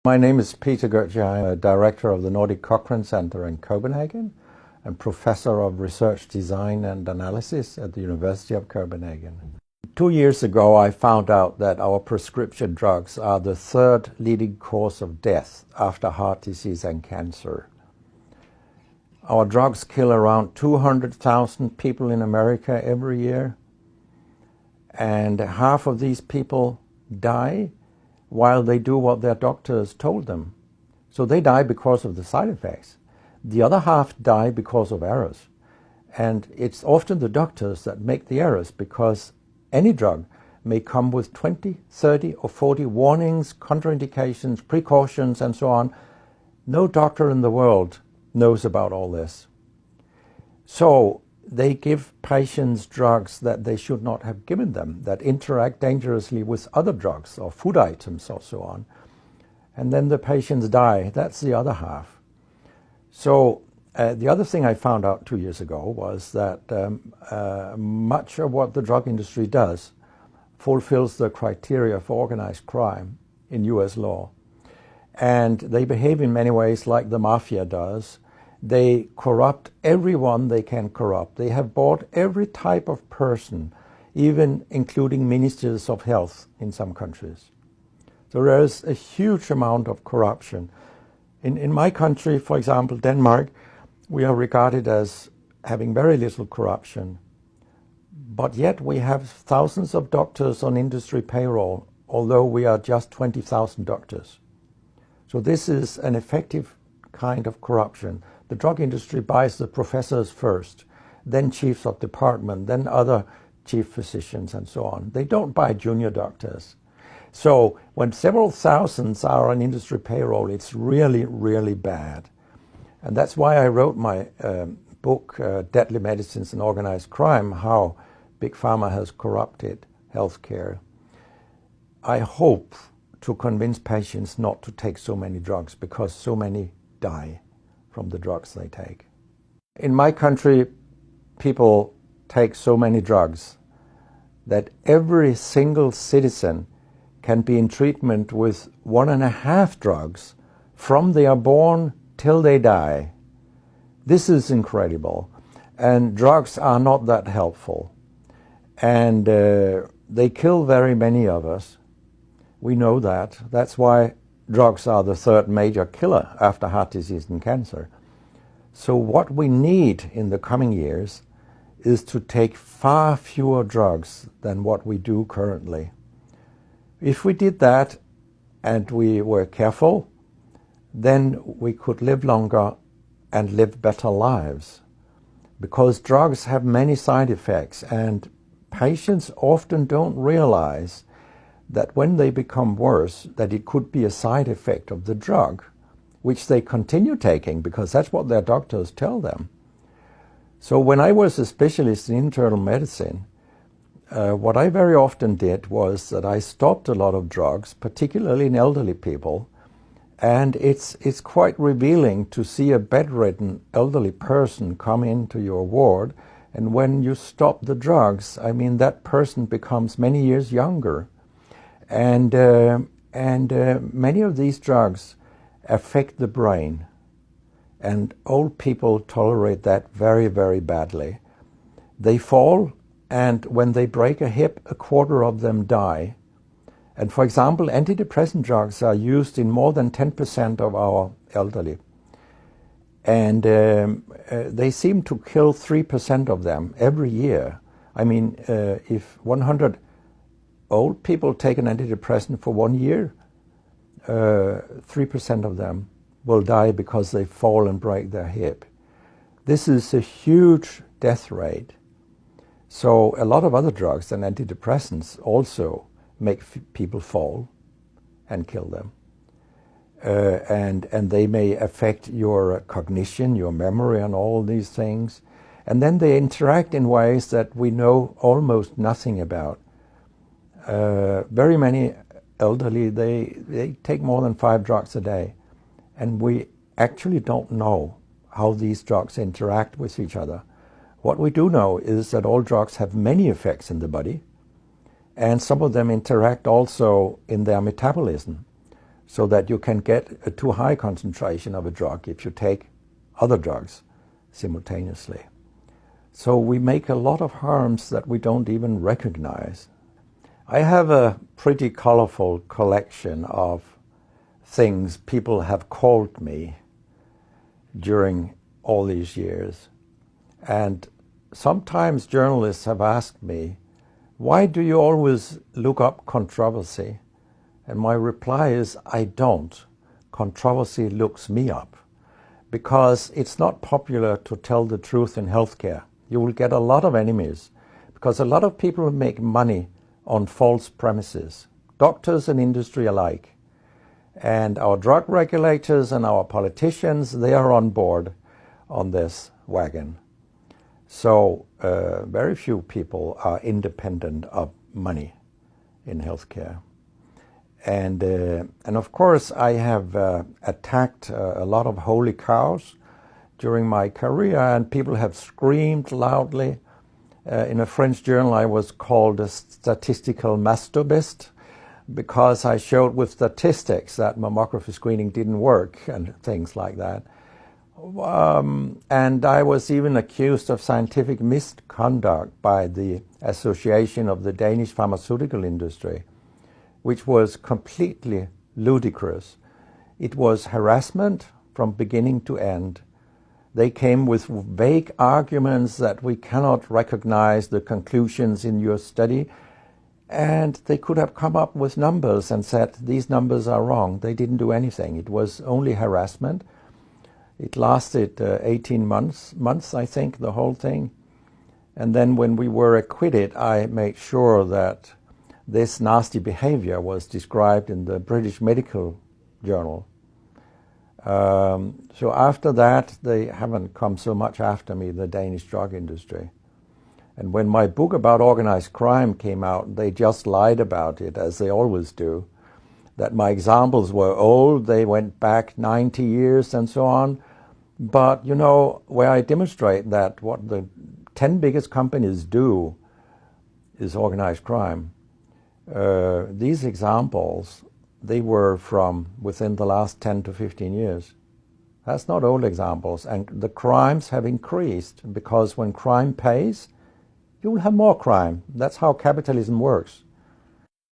My name is Peter Goetje. I'm a director of the Nordic Cochrane Center in Copenhagen and professor of research design and analysis at the University of Copenhagen. 2 years ago, I found out that our prescription drugs are the third leading cause of death after heart disease and cancer. Our drugs kill around 200,000 people in America every year, and half of these people die while they do what their doctors told them. So they die because of the side effects. The other half die because of errors. And it's often the doctors that make the errors, because any drug may come with 20, 30 or 40 warnings, contraindications, precautions, and so on. No doctor in the world knows about all this. So they give patients drugs that they should not have given them, that interact dangerously with other drugs or food items or so on. And then the patients die. That's the other half. So the other thing I found out 2 years ago was that much of what the drug industry does fulfills the criteria for organized crime in US law. And they behave in many ways like the mafia does. They corrupt everyone they can corrupt. They have bought every type of person, even including ministers of health in some countries. So there is a huge amount of corruption. In my country, for example, Denmark, we are regarded as having very little corruption. But yet we have thousands of doctors on industry payroll, although we are just 20,000 doctors. So this is an effective kind of corruption. The drug industry buys the professors first, then chiefs of department, then other chief physicians and so on. They don't buy junior doctors. So when several thousands are on industry payroll, it's really, really bad. And that's why I wrote my book, Deadly Medicines and Organized Crime, How Big Pharma Has Corrupted Healthcare. I hope to convince patients not to take so many drugs, because so many die from the drugs they take. In my country, people take so many drugs that every single citizen can be in treatment with 1.5 drugs from they are born till they die. This is incredible. And drugs are not that helpful. And they kill very many of us. We know that. That's why drugs are the third major killer after heart disease and cancer. So what we need in the coming years is to take far fewer drugs than what we do currently. If we did that and we were careful, then we could live longer and live better lives. Because drugs have many side effects, and patients often don't realize that when they become worse, that it could be a side effect of the drug, which they continue taking because that's what their doctors tell them. So when I was a specialist in internal medicine, what I very often did was that I stopped a lot of drugs, particularly in elderly people, and it's quite revealing to see a bedridden elderly person come into your ward, and when you stop the drugs, I mean, that person becomes many years younger. And many of these drugs affect the brain, and old people tolerate that very, very badly. They fall, and when they break a hip, 1/4 of them die. And for example, antidepressant drugs are used in more than 10% of our elderly. And they seem to kill 3% of them every year. I mean, if 100 old people take an antidepressant for 1 year, 3% of them will die because they fall and break their hip. This is a huge death rate. So a lot of other drugs than antidepressants also make people fall and kill them. And they may affect your cognition, your memory, and all these things. And then they interact in ways that we know almost nothing about. Very many elderly, they take more than 5 drugs a day, and we actually don't know how these drugs interact with each other. What we do know is that all drugs have many effects in the body, and some of them interact also in their metabolism. so that you can get a too high concentration of a drug if you take other drugs simultaneously. So we make a lot of harms that we don't even recognize. I have a pretty colorful collection of things people have called me during all these years. And sometimes journalists have asked me, why do you always look up controversy? And my reply is, I don't. Controversy looks me up. Because it's not popular to tell the truth in healthcare. You will get a lot of enemies, because a lot of people make money on false premises, doctors and industry alike. And our drug regulators and our politicians, they are on board on this wagon. So very few people are independent of money in healthcare. And of course, I have attacked a lot of holy cows during my career, and people have screamed loudly. In a French journal, I was called a statistical masturbist because I showed with statistics that mammography screening didn't work and things like that. And I was even accused of scientific misconduct by the Association of the Danish Pharmaceutical Industry, which was completely ludicrous. It was harassment from beginning to end. They came with vague arguments that we cannot recognize the conclusions in your study, and they could have come up with numbers and said, these numbers are wrong. They didn't do anything. It was only harassment. It lasted 18 months, I think, the whole thing. And then when we were acquitted, I made sure that this nasty behavior was described in the British Medical Journal. So after that, they haven't come so much after me, the Danish drug industry. And when my book about organized crime came out, they just lied about it, as they always do, that my examples were old, they went back 90 years and so on. But, you know, where I demonstrate that what the 10 biggest companies do is organized crime, these examples, they were from within the last 10 to 15 years. That's not old examples. And the crimes have increased because when crime pays, you will have more crime. That's how capitalism works.